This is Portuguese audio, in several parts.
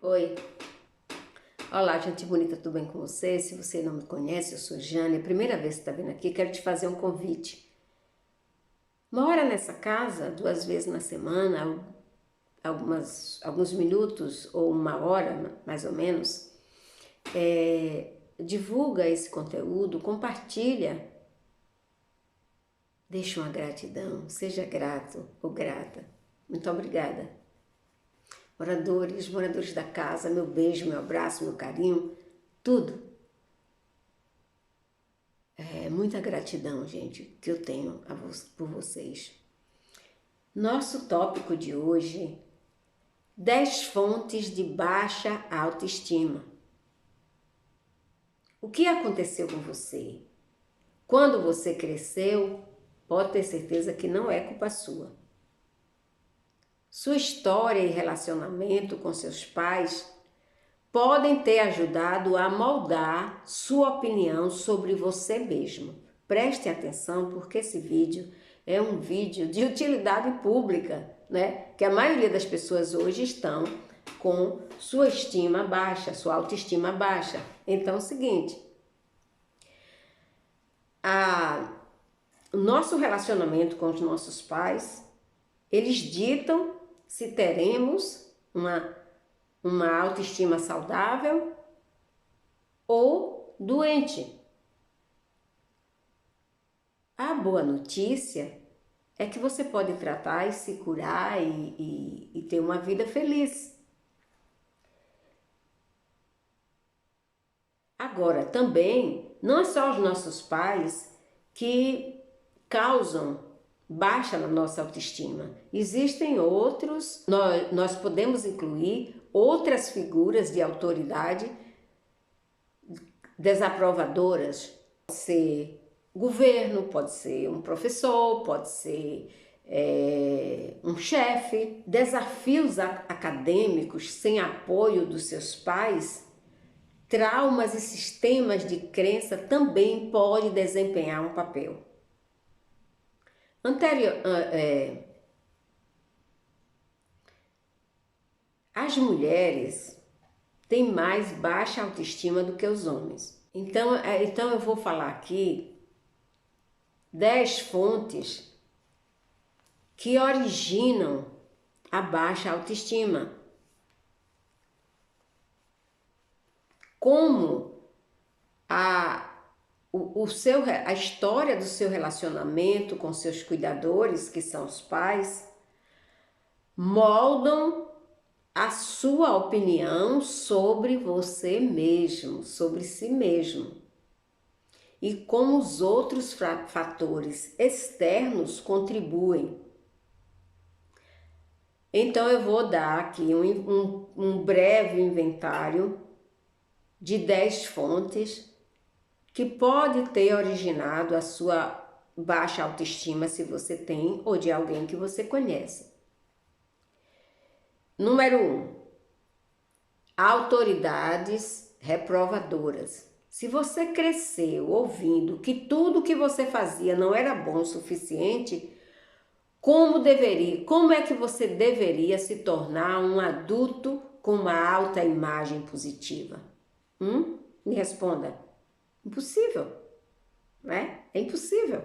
Oi, olá gente bonita, tudo bem com você? Se você não me conhece, eu sou Jane, é a primeira vez que está vindo aqui, quero te fazer um convite. Mora nessa casa 2 vezes na semana, alguns minutos ou 1 hora, mais ou menos, divulga esse conteúdo, compartilha, deixa uma gratidão, seja grato ou grata. Muito obrigada. Moradores da casa, meu beijo, meu abraço, meu carinho, tudo. É muita gratidão, gente, que eu tenho por vocês. Nosso tópico de hoje, 10 fontes de baixa autoestima. O que aconteceu com você? Quando você cresceu, pode ter certeza que não é culpa sua. Sua história e relacionamento com seus pais podem ter ajudado a moldar sua opinião sobre você mesmo. Preste atenção porque esse vídeo é um vídeo de utilidade pública, né? Que a maioria das pessoas hoje estão com sua estima baixa, sua autoestima baixa. Então é o seguinte, o nosso relacionamento com os nossos pais, eles ditam se teremos uma autoestima saudável ou doente. A boa notícia é que você pode tratar e se curar e ter uma vida feliz. Agora, também, não é só os nossos pais que causam baixa na nossa autoestima. Existem outros, nós podemos incluir outras figuras de autoridade desaprovadoras. Pode ser governo, pode ser um professor, pode ser um chefe. Desafios acadêmicos sem apoio dos seus pais, traumas e sistemas de crença também podem desempenhar um papel. As mulheres têm mais baixa autoestima do que os homens. Então eu vou falar aqui 10 fontes que originam a baixa autoestima. Como a história do seu relacionamento com seus cuidadores, que são os pais, moldam a sua opinião sobre você mesmo, sobre si mesmo. E como os outros fatores externos contribuem. Então eu vou dar aqui um breve inventário de 10 fontes que pode ter originado a sua baixa autoestima, se você tem, ou de alguém que você conhece. Número 1, autoridades reprovadoras. Se você cresceu ouvindo que tudo que você fazia não era bom o suficiente, como é que você deveria se tornar um adulto com uma alta imagem positiva? Me responda. Impossível, né? É impossível.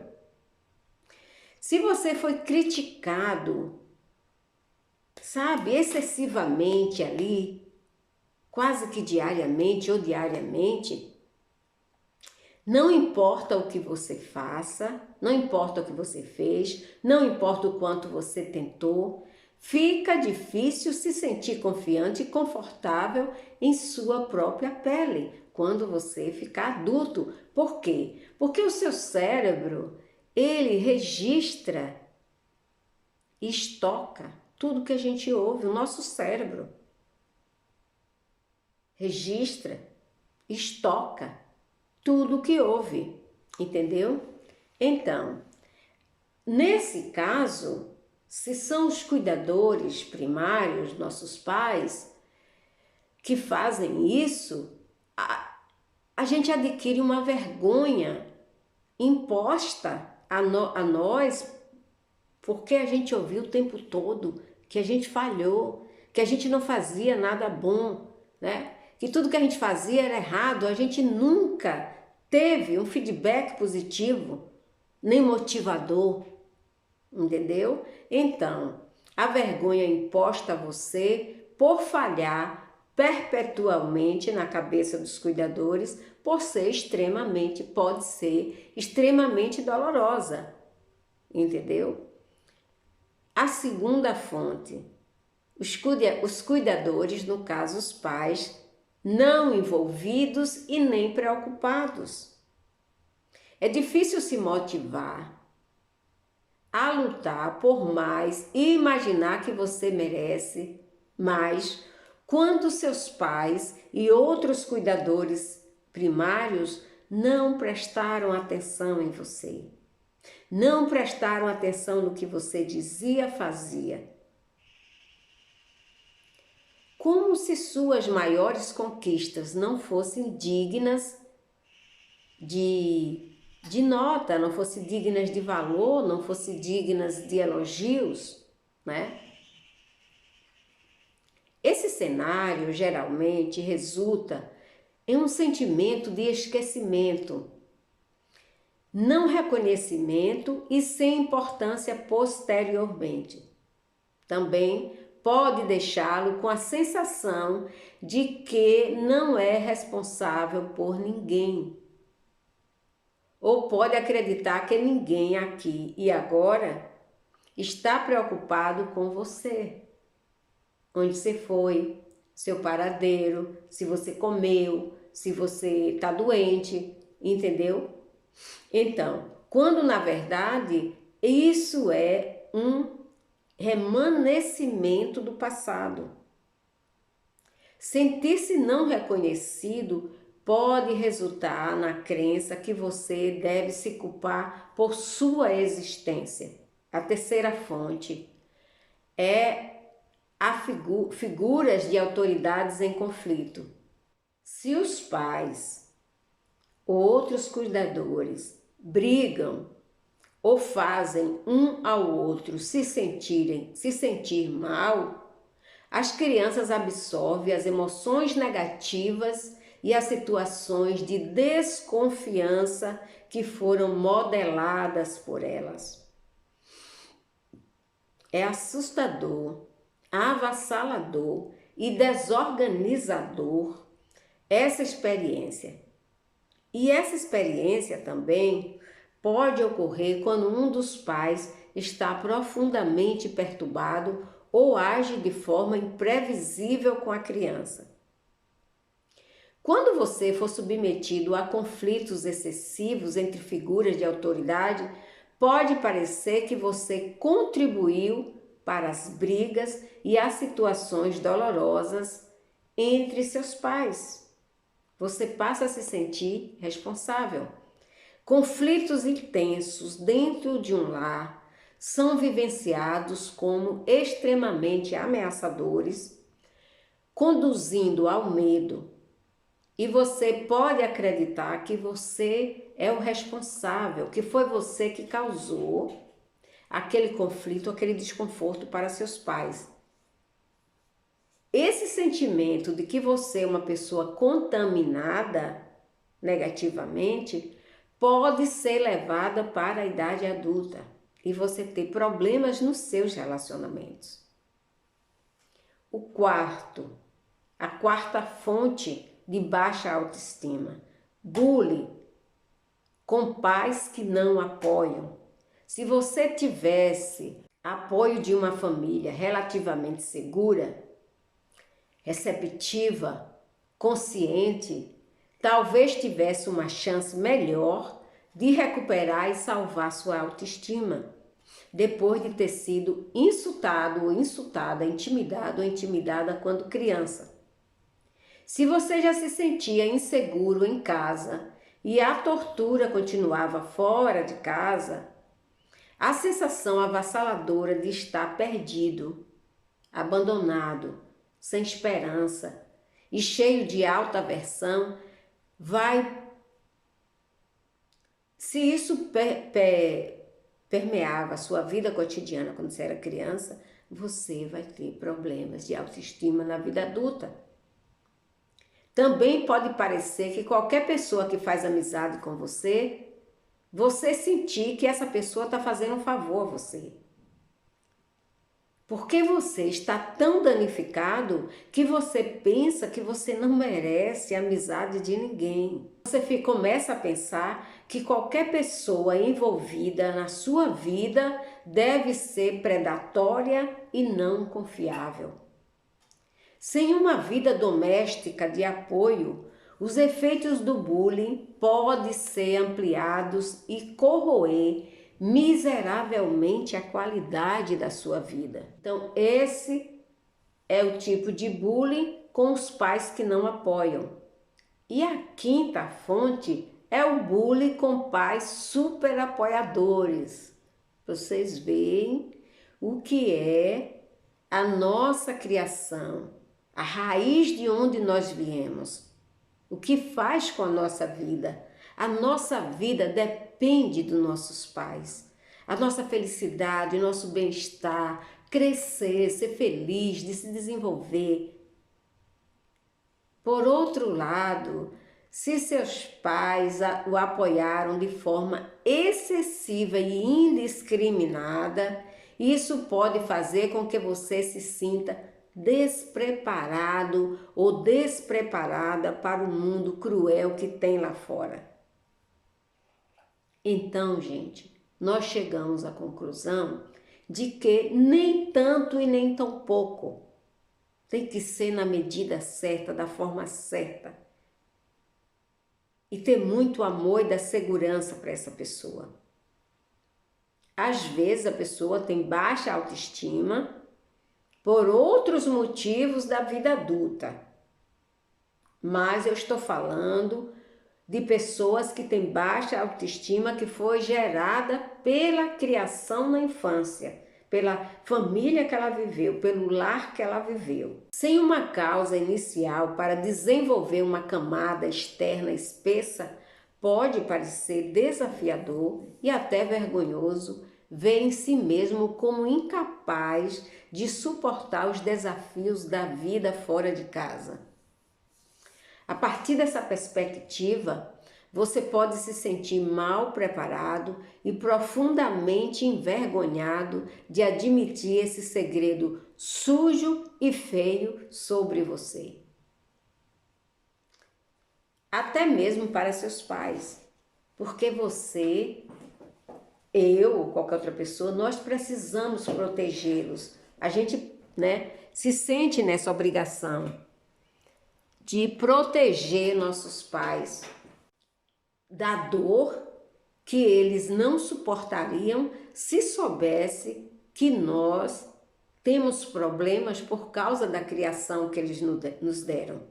Se você foi criticado, sabe, excessivamente ali, quase que diariamente ou diariamente, não importa o que você faça, não importa o que você fez, não importa o quanto você tentou, fica difícil se sentir confiante e confortável em sua própria pele quando você ficar adulto. Por quê? Porque o seu cérebro, ele registra e estoca tudo que a gente ouve. O nosso cérebro registra, estoca tudo que ouve, entendeu? Então, nesse caso, se são os cuidadores primários, nossos pais, que fazem isso, a gente adquire uma vergonha imposta a nós, porque a gente ouviu o tempo todo que a gente falhou, que a gente não fazia nada bom, né? Que tudo que a gente fazia era errado, a gente nunca teve um feedback positivo, nem motivador, entendeu? Então, a vergonha imposta a você por falhar perpetuamente na cabeça dos cuidadores, pode ser extremamente dolorosa, entendeu? A segunda fonte, os cuidadores, no caso os pais, não envolvidos e nem preocupados. É difícil se motivar a lutar por mais e imaginar que você merece mais quando seus pais e outros cuidadores primários não prestaram atenção em você. Não prestaram atenção no que você dizia, fazia. Como se suas maiores conquistas não fossem dignas de nota, não fossem dignas de valor, não fossem dignas de elogios, né? Esse cenário geralmente resulta em um sentimento de esquecimento, não reconhecimento e sem importância posteriormente. Também pode deixá-lo com a sensação de que não é responsável por ninguém. Ou pode acreditar que ninguém aqui e agora está preocupado com você. Onde você foi, seu paradeiro, se você comeu, se você está doente, entendeu? Então, quando na verdade isso é um remanescimento do passado. Sentir-se não reconhecido pode resultar na crença que você deve se culpar por sua existência. A terceira fonte é figuras de autoridades em conflito. Se os pais ou outros cuidadores brigam ou fazem um ao outro se sentir mal, as crianças absorvem as emoções negativas e as situações de desconfiança que foram modeladas por elas. É assustador, avassalador e desorganizador essa experiência. E essa experiência também pode ocorrer quando um dos pais está profundamente perturbado ou age de forma imprevisível com a criança. Quando você for submetido a conflitos excessivos entre figuras de autoridade, pode parecer que você contribuiu para as brigas e as situações dolorosas entre seus pais. Você passa a se sentir responsável. Conflitos intensos dentro de um lar são vivenciados como extremamente ameaçadores, conduzindo ao medo. E você pode acreditar que você é o responsável, que foi você que causou aquele conflito, aquele desconforto para seus pais. Esse sentimento de que você é uma pessoa contaminada negativamente pode ser levada para a idade adulta e você ter problemas nos seus relacionamentos. A quarta fonte de baixa autoestima, bullying, com pais que não apoiam. Se você tivesse apoio de uma família relativamente segura, receptiva, consciente, talvez tivesse uma chance melhor de recuperar e salvar sua autoestima, depois de ter sido insultado ou insultada, intimidado ou intimidada quando criança. Se você já se sentia inseguro em casa e a tortura continuava fora de casa, a sensação avassaladora de estar perdido, abandonado, sem esperança e cheio de autoaversão se isso permeava a sua vida cotidiana quando você era criança, você vai ter problemas de autoestima na vida adulta. Também pode parecer que qualquer pessoa que faz amizade com você, você sentir que essa pessoa está fazendo um favor a você. Porque você está tão danificado que você pensa que você não merece a amizade de ninguém. Você começa a pensar que qualquer pessoa envolvida na sua vida deve ser predatória e não confiável. Sem uma vida doméstica de apoio, os efeitos do bullying podem ser ampliados e corroer miseravelmente a qualidade da sua vida. Então, esse é o tipo de bullying com os pais que não apoiam. E a quinta fonte é o bullying com pais super apoiadores. Vocês veem o que é a nossa criação, a raiz de onde nós viemos, o que faz com a nossa vida. A nossa vida depende dos nossos pais. A nossa felicidade, o nosso bem-estar, crescer, ser feliz, de se desenvolver. Por outro lado, se seus pais o apoiaram de forma excessiva e indiscriminada, isso pode fazer com que você se sinta despreparado ou despreparada para o mundo cruel que tem lá fora. Então, gente, nós chegamos à conclusão de que nem tanto e nem tão pouco. Tem que ser na medida certa, da forma certa. E ter muito amor e dar segurança para essa pessoa. Às vezes a pessoa tem baixa autoestima por outros motivos da vida adulta. Mas eu estou falando de pessoas que têm baixa autoestima que foi gerada pela criação na infância, pela família que ela viveu, pelo lar que ela viveu. Sem uma causa inicial para desenvolver uma camada externa espessa, pode parecer desafiador e até vergonhoso ver em si mesmo como incapaz de suportar os desafios da vida fora de casa. A partir dessa perspectiva, você pode se sentir mal preparado e profundamente envergonhado de admitir esse segredo sujo e feio sobre você. Até mesmo para seus pais, porque você, eu ou qualquer outra pessoa, nós precisamos protegê-los. A gente, se sente nessa obrigação de proteger nossos pais da dor que eles não suportariam se soubesse que nós temos problemas por causa da criação que eles nos deram.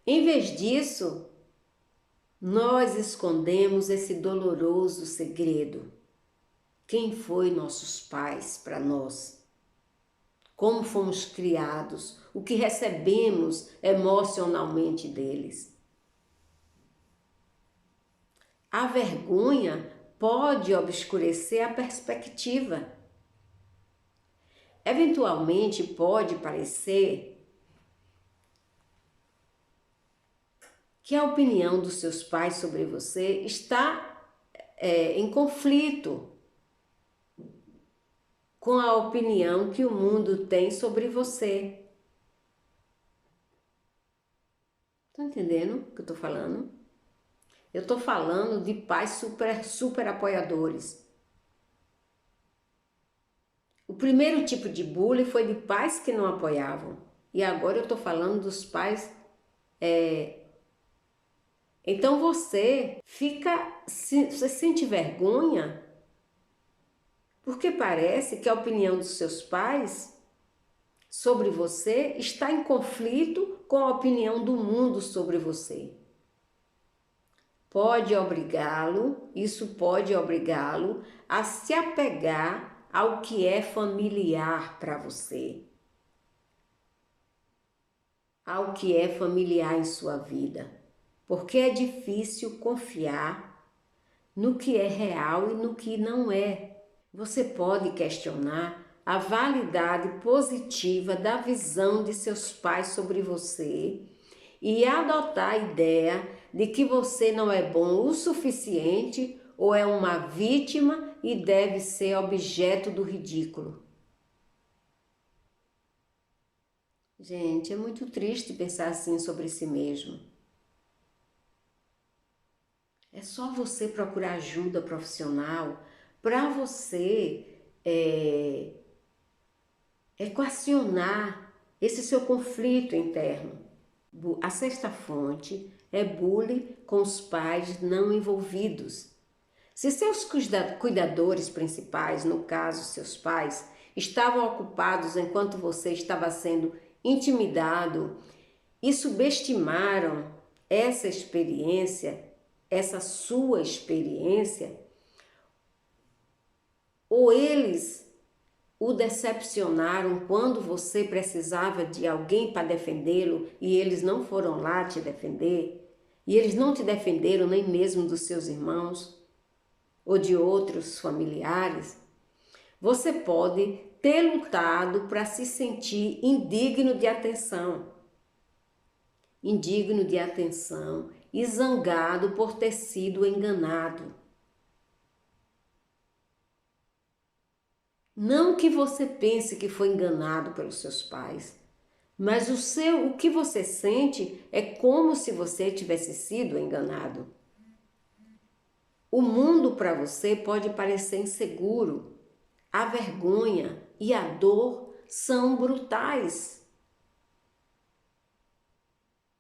Em vez disso, nós escondemos esse doloroso segredo. Quem foi nossos pais para nós? Como fomos criados? O que recebemos emocionalmente deles? A vergonha pode obscurecer a perspectiva. Eventualmente pode parecer que a opinião dos seus pais sobre você está em conflito com a opinião que o mundo tem sobre você. Tá entendendo o que eu tô falando? Eu tô falando de pais super apoiadores. O primeiro tipo de bullying foi de pais que não apoiavam. E agora eu tô falando dos pais... Então você você sente vergonha porque parece que a opinião dos seus pais sobre você está em conflito com a opinião do mundo sobre você. Isso pode obrigá-lo a se apegar ao que é familiar para você, ao que é familiar em sua vida, porque é difícil confiar no que é real e no que não é. Você pode questionar a validade positiva da visão de seus pais sobre você e adotar a ideia de que você não é bom o suficiente ou é uma vítima e deve ser objeto do ridículo. Gente, é muito triste pensar assim sobre si mesmo. É só você procurar ajuda profissional para você equacionar esse seu conflito interno. A sexta fonte é bullying com os pais não envolvidos. Se seus cuidadores principais, no caso seus pais, estavam ocupados enquanto você estava sendo intimidado e subestimaram essa experiência, essa sua experiência, ou eles o decepcionaram quando você precisava de alguém para defendê-lo e eles não foram lá te defender, e eles não te defenderam nem mesmo dos seus irmãos ou de outros familiares, você pode ter lutado para se sentir indigno de atenção e zangado por ter sido enganado. Não que você pense que foi enganado pelos seus pais, mas o que você sente é como se você tivesse sido enganado. O mundo para você pode parecer inseguro. A vergonha e a dor são brutais.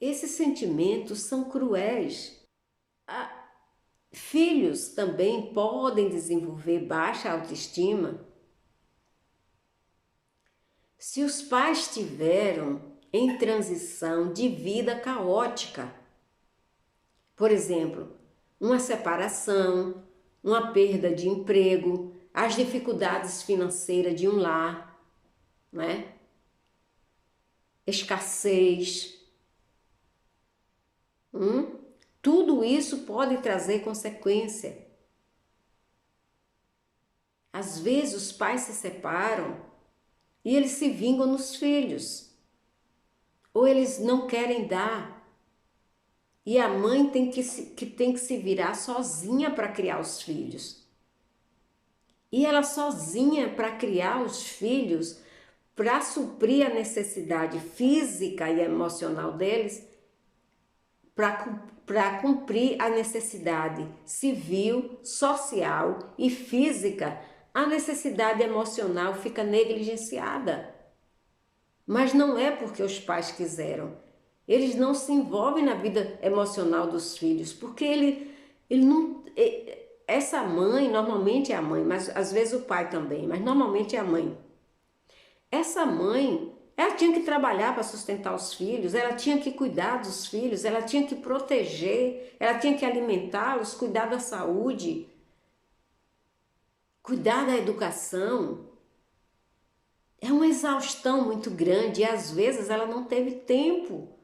Esses sentimentos são cruéis. Filhos também podem desenvolver baixa autoestima se os pais tiveram em transição de vida caótica. Por exemplo, uma separação, uma perda de emprego, as dificuldades financeiras de um lar, né? Escassez. Tudo isso pode trazer consequência. Às vezes os pais se separam e eles se vingam nos filhos, ou eles não querem dar, e a mãe tem que se virar sozinha para criar os filhos. E ela sozinha para criar os filhos, para suprir a necessidade física e emocional deles, para cumprir a necessidade civil, social e física, a necessidade emocional fica negligenciada. Mas não é porque os pais quiseram. Eles não se envolvem na vida emocional dos filhos, porque ele não... Essa mãe, normalmente é a mãe, mas às vezes o pai também, mas normalmente é a mãe. Essa mãe, ela tinha que trabalhar para sustentar os filhos, ela tinha que cuidar dos filhos, ela tinha que proteger, ela tinha que alimentá-los, cuidar da saúde, cuidar da educação. É uma exaustão muito grande e às vezes ela não teve tempo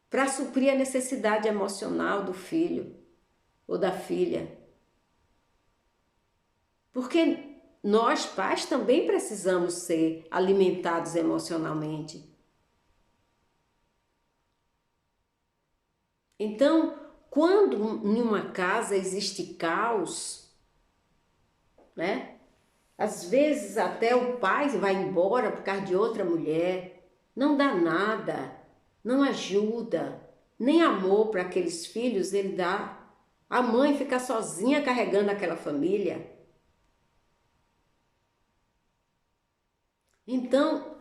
para suprir a necessidade emocional do filho ou da filha. Porque nós, pais, também precisamos ser alimentados emocionalmente. Então, quando em uma casa existe caos, né? Às vezes até o pai vai embora por causa de outra mulher, não dá nada, não ajuda, nem amor para aqueles filhos ele dá. A mãe fica sozinha carregando aquela família. Então,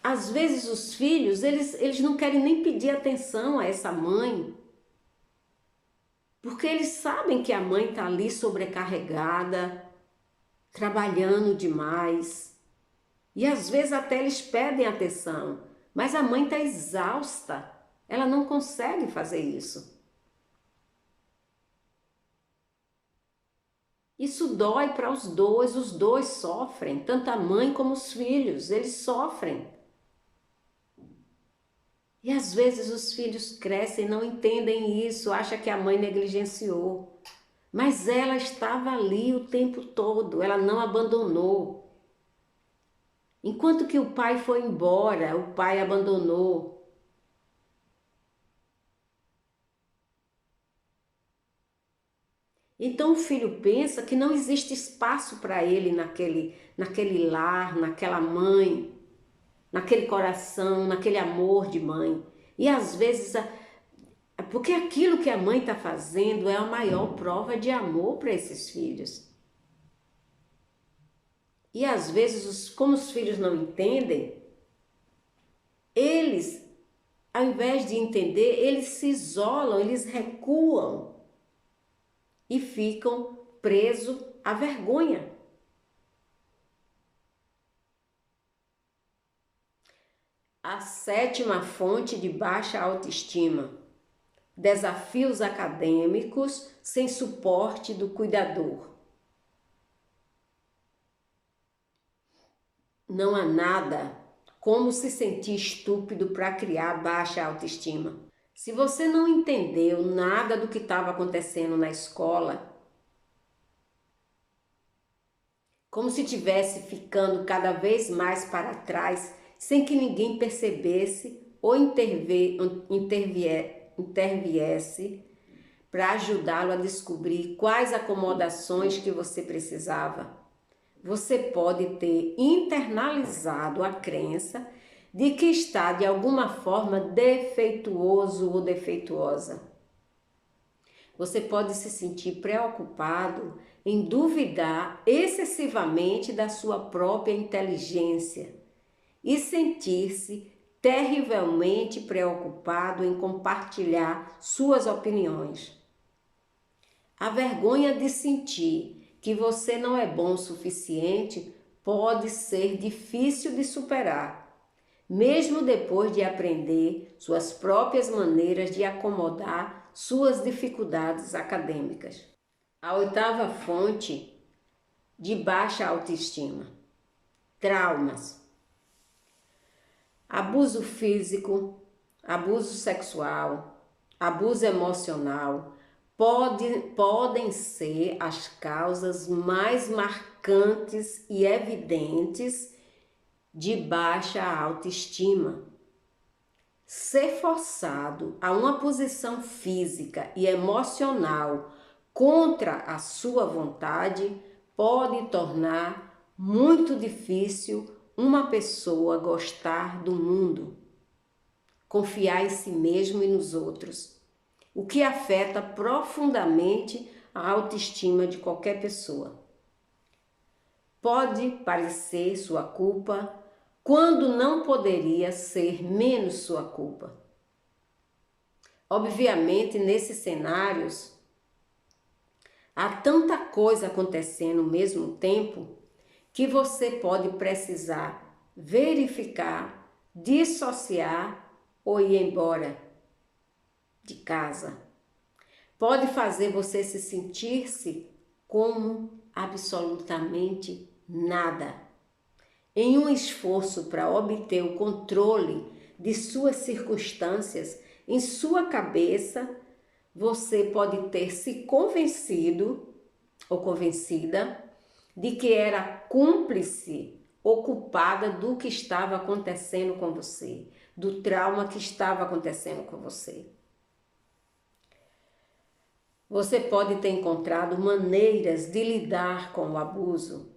às vezes os filhos, eles não querem nem pedir atenção a essa mãe, porque eles sabem que a mãe está ali sobrecarregada, trabalhando demais. E às vezes até eles pedem atenção, mas a mãe está exausta, ela não consegue fazer isso. Isso dói para os dois sofrem, tanto a mãe como os filhos, eles sofrem. E às vezes os filhos crescem e não entendem isso, acham que a mãe negligenciou. Mas ela estava ali o tempo todo, ela não abandonou. Enquanto que o pai foi embora, o pai abandonou. Então o filho pensa que não existe espaço para ele naquele lar, naquela mãe, naquele coração, naquele amor de mãe. E às vezes, porque aquilo que a mãe está fazendo é a maior prova de amor para esses filhos. E às vezes, como os filhos não entendem, eles, ao invés de entender, eles se isolam, eles recuam e ficam presos à vergonha. A sétima fonte de baixa autoestima: desafios acadêmicos sem suporte do cuidador. Não há nada como se sentir estúpido para criar baixa autoestima. Se você não entendeu nada do que estava acontecendo na escola, como se estivesse ficando cada vez mais para trás, sem que ninguém percebesse ou interviesse para ajudá-lo a descobrir quais acomodações que você precisava. Você pode ter internalizado a crença de que está de alguma forma defeituoso ou defeituosa. Você pode se sentir preocupado em duvidar excessivamente da sua própria inteligência e sentir-se terrivelmente preocupado em compartilhar suas opiniões. A vergonha de sentir que você não é bom o suficiente pode ser difícil de superar, mesmo depois de aprender suas próprias maneiras de acomodar suas dificuldades acadêmicas. A oitava fonte de baixa autoestima: traumas. Abuso físico, abuso sexual, abuso emocional podem ser as causas mais marcantes e evidentes de baixa autoestima. Ser forçado a uma posição física e emocional contra a sua vontade pode tornar muito difícil uma pessoa gostar do mundo, confiar em si mesmo e nos outros, o que afeta profundamente a autoestima de qualquer pessoa. Pode parecer sua culpa quando não poderia ser menos sua culpa. Obviamente, nesses cenários, há tanta coisa acontecendo ao mesmo tempo que você pode precisar verificar, dissociar ou ir embora de casa. Pode fazer você se sentir-se como absolutamente nada. Em um esforço para obter o controle de suas circunstâncias, em sua cabeça, você pode ter se convencido ou convencida de que era cúmplice ou culpada do que estava acontecendo com você, do trauma que estava acontecendo com você. Você pode ter encontrado maneiras de lidar com o abuso,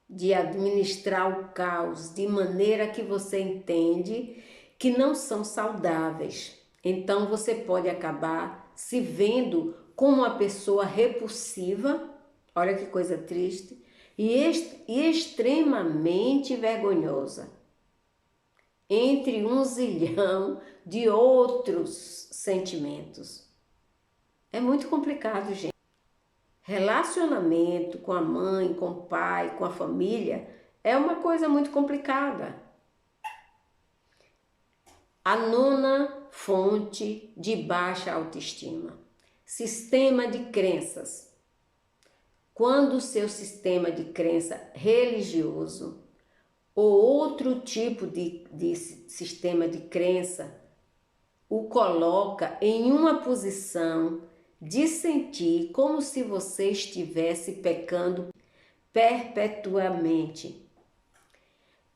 de administrar o caos de maneira que você entende que não são saudáveis. Então você pode acabar se vendo como uma pessoa repulsiva, olha que coisa triste, e extremamente vergonhosa, entre um zilhão de outros sentimentos. É muito complicado, gente. Relacionamento com a mãe, com o pai, com a família é uma coisa muito complicada. A nona fonte de baixa autoestima: sistema de crenças. Quando o seu sistema de crença religioso ou outro tipo de sistema de crença o coloca em uma posição de sentir como se você estivesse pecando perpetuamente.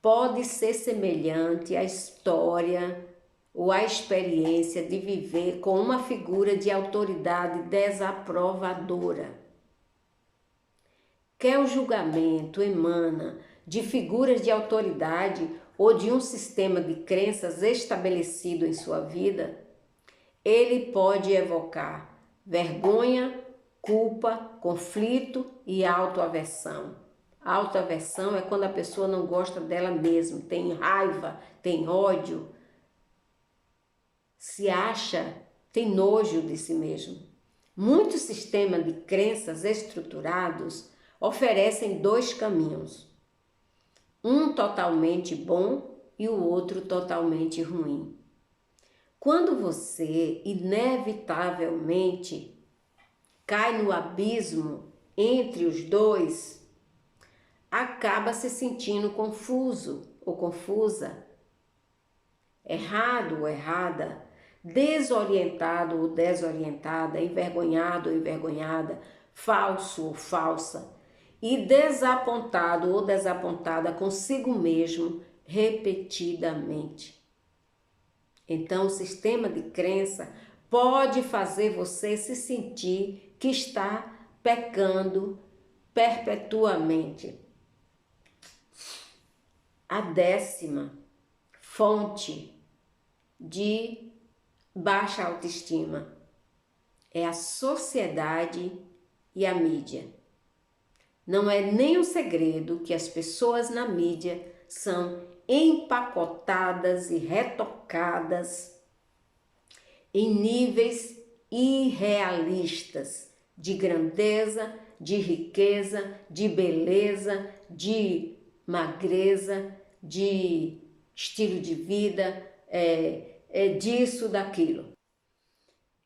pode ser semelhante à história ou à experiência de viver com uma figura de autoridade desaprovadora. Quer o julgamento emana de figuras de autoridade ou de um sistema de crenças estabelecido em sua vida, ele pode evocar vergonha, culpa, conflito e autoaversão. Autoaversão é quando a pessoa não gosta dela mesma, tem raiva, tem ódio, se acha, tem nojo de si mesmo. Muitos sistemas de crenças estruturados oferecem dois caminhos, um totalmente bom e o outro totalmente ruim. Quando você inevitavelmente cai no abismo entre os dois, acaba se sentindo confuso ou confusa, errado ou errada, desorientado ou desorientada, envergonhado ou envergonhada, falso ou falsa, e desapontado ou desapontada consigo mesmo repetidamente. Então, o sistema de crença pode fazer você se sentir que está pecando perpetuamente. A 10ª fonte de baixa autoestima é a sociedade e a mídia. Não é nem um segredo que as pessoas na mídia são empacotadas e retocadas em níveis irrealistas de grandeza, de riqueza, de beleza, de magreza, de estilo de vida, disso, daquilo.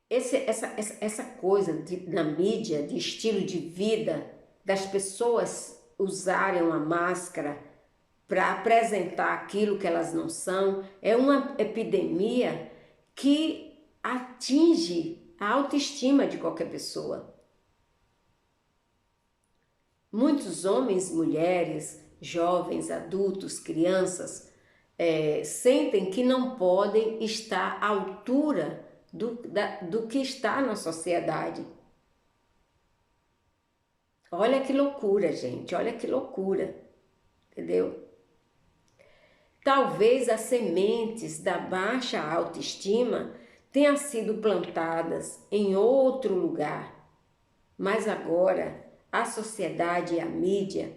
Essa coisa na mídia, de estilo de vida, das pessoas usarem uma máscara para apresentar aquilo que elas não são, é uma epidemia que atinge a autoestima de qualquer pessoa. Muitos homens, mulheres, jovens, adultos, crianças, sentem que não podem estar à altura do que está na sociedade. Olha que loucura, gente, olha que loucura, entendeu? Talvez as sementes da baixa autoestima tenham sido plantadas em outro lugar, mas agora a sociedade e a mídia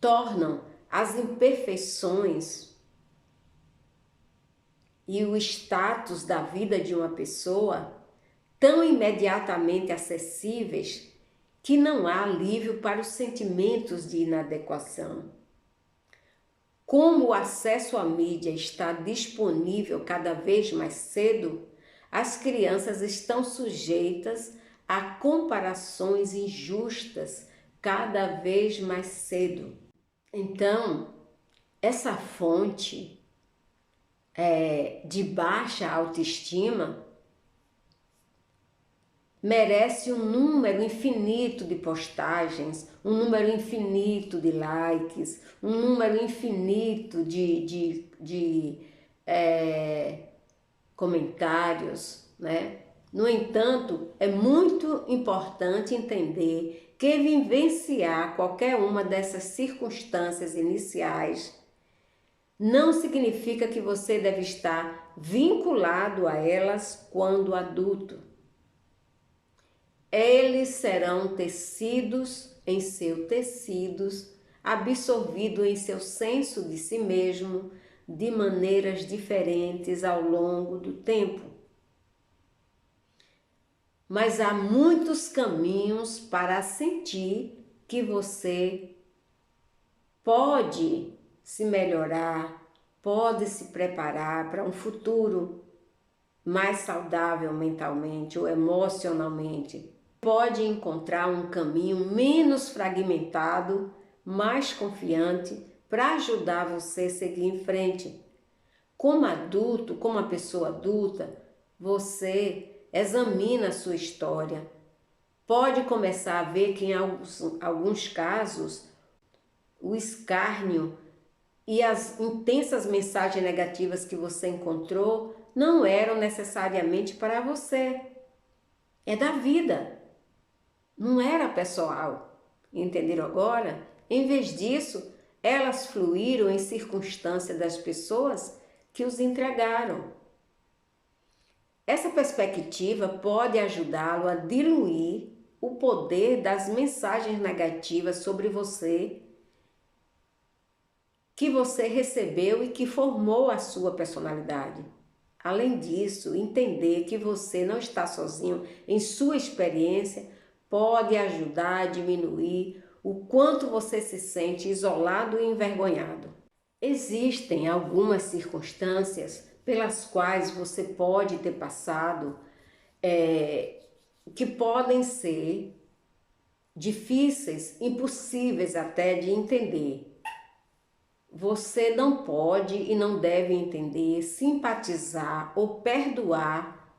tornam as imperfeições e o status da vida de uma pessoa tão imediatamente acessíveis que não há alívio para os sentimentos de inadequação. Como o acesso à mídia está disponível cada vez mais cedo, as crianças estão sujeitas a comparações injustas cada vez mais cedo. Então, essa fonte de baixa autoestima merece um número infinito de postagens, um número infinito de likes, um número infinito de comentários, né? No entanto, é muito importante entender que vivenciar qualquer uma dessas circunstâncias iniciais não significa que você deve estar vinculado a elas quando adulto. Eles serão tecidos em seus tecidos, absorvidos em seu senso de si mesmo, de maneiras diferentes ao longo do tempo. Mas há muitos caminhos para sentir que você pode se melhorar, pode se preparar para um futuro mais saudável mentalmente ou emocionalmente. Pode encontrar um caminho menos fragmentado, mais confiante, para ajudar você a seguir em frente. Como adulto, como uma pessoa adulta, você examina a sua história. Pode começar a ver que em alguns casos o escárnio e as intensas mensagens negativas que você encontrou não eram necessariamente para você. É da vida, não era pessoal. Entenderam agora? Em vez disso, elas fluíram em circunstância das pessoas que os entregaram. Essa perspectiva pode ajudá-lo a diluir o poder das mensagens negativas sobre você que você recebeu e que formou a sua personalidade. Além disso, entender que você não está sozinho em sua experiência pode ajudar a diminuir o quanto você se sente isolado e envergonhado. Existem algumas circunstâncias pelas quais você pode ter passado que podem ser difíceis, impossíveis até de entender. Você não pode e não deve entender, simpatizar ou perdoar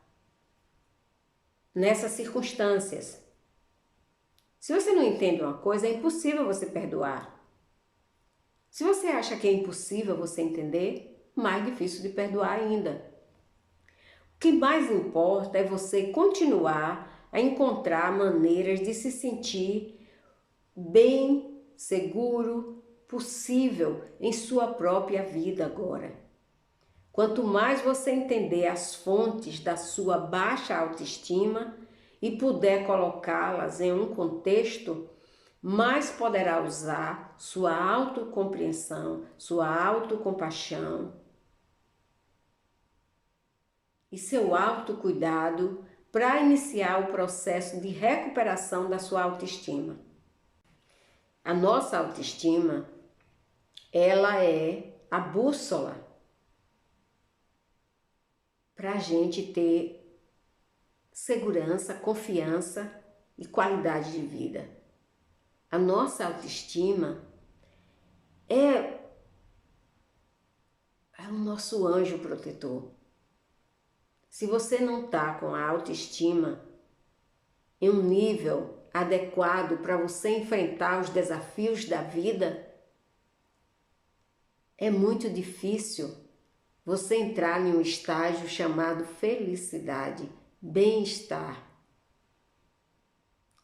nessas circunstâncias. Se você não entende uma coisa, é impossível você perdoar. Se você acha que é impossível você entender, mais difícil de perdoar ainda. O que mais importa é você continuar a encontrar maneiras de se sentir bem, seguro, possível em sua própria vida agora. Quanto mais você entender as fontes da sua baixa autoestima e puder colocá-las em um contexto, mais poderá usar sua autocompreensão, sua autocompaixão e seu autocuidado para iniciar o processo de recuperação da sua autoestima. A nossa autoestima, ela é a bússola para a gente ter segurança, confiança e qualidade de vida. A nossa autoestima é o nosso anjo protetor. Se você não está com a autoestima em um nível adequado para você enfrentar os desafios da vida, é muito difícil você entrar em um estágio chamado felicidade, bem-estar.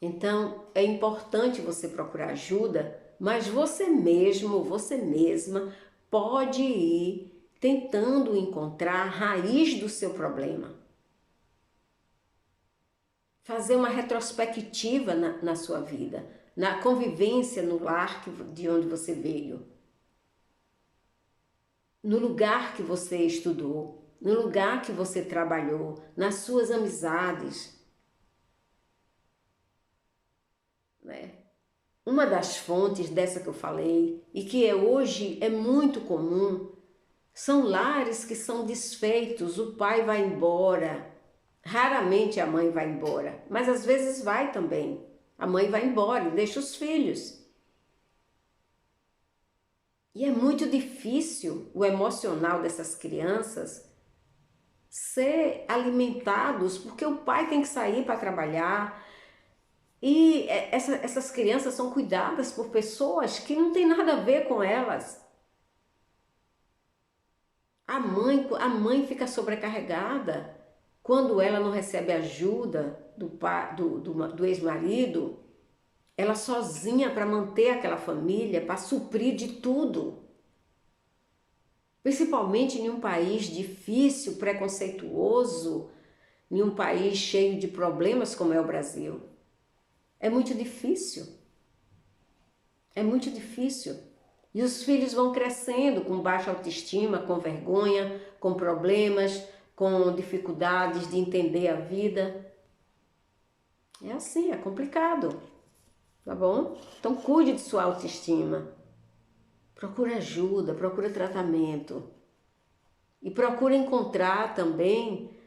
Então, é importante você procurar ajuda, mas você mesmo, você mesma pode ir tentando encontrar a raiz do seu problema. Fazer uma retrospectiva na sua vida, na convivência no lar de onde você veio, no lugar que você estudou, no lugar que você trabalhou, nas suas amizades. Né? Uma das fontes dessa que eu falei e que hoje é muito comum são lares que são desfeitos, o pai vai embora, raramente a mãe vai embora, mas às vezes vai também. A mãe vai embora e deixa os filhos. E é muito difícil o emocional dessas crianças ser alimentados, porque o pai tem que sair para trabalhar. E essas crianças são cuidadas por pessoas que não tem nada a ver com elas. A mãe fica sobrecarregada quando ela não recebe ajuda do ex-marido, ela sozinha para manter aquela família, para suprir de tudo. Principalmente em um país difícil, preconceituoso, em um país cheio de problemas como é o Brasil. É muito difícil. É muito difícil. E os filhos vão crescendo com baixa autoestima, com vergonha, com problemas, com dificuldades de entender a vida. É assim, é complicado. Tá bom? Então cuide de sua autoestima. Procure ajuda, procure tratamento. E procure encontrar também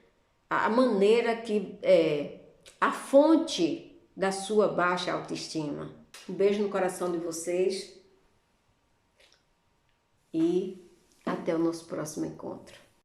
a maneira a fonte da sua baixa autoestima. Um beijo no coração de vocês e até o nosso próximo encontro.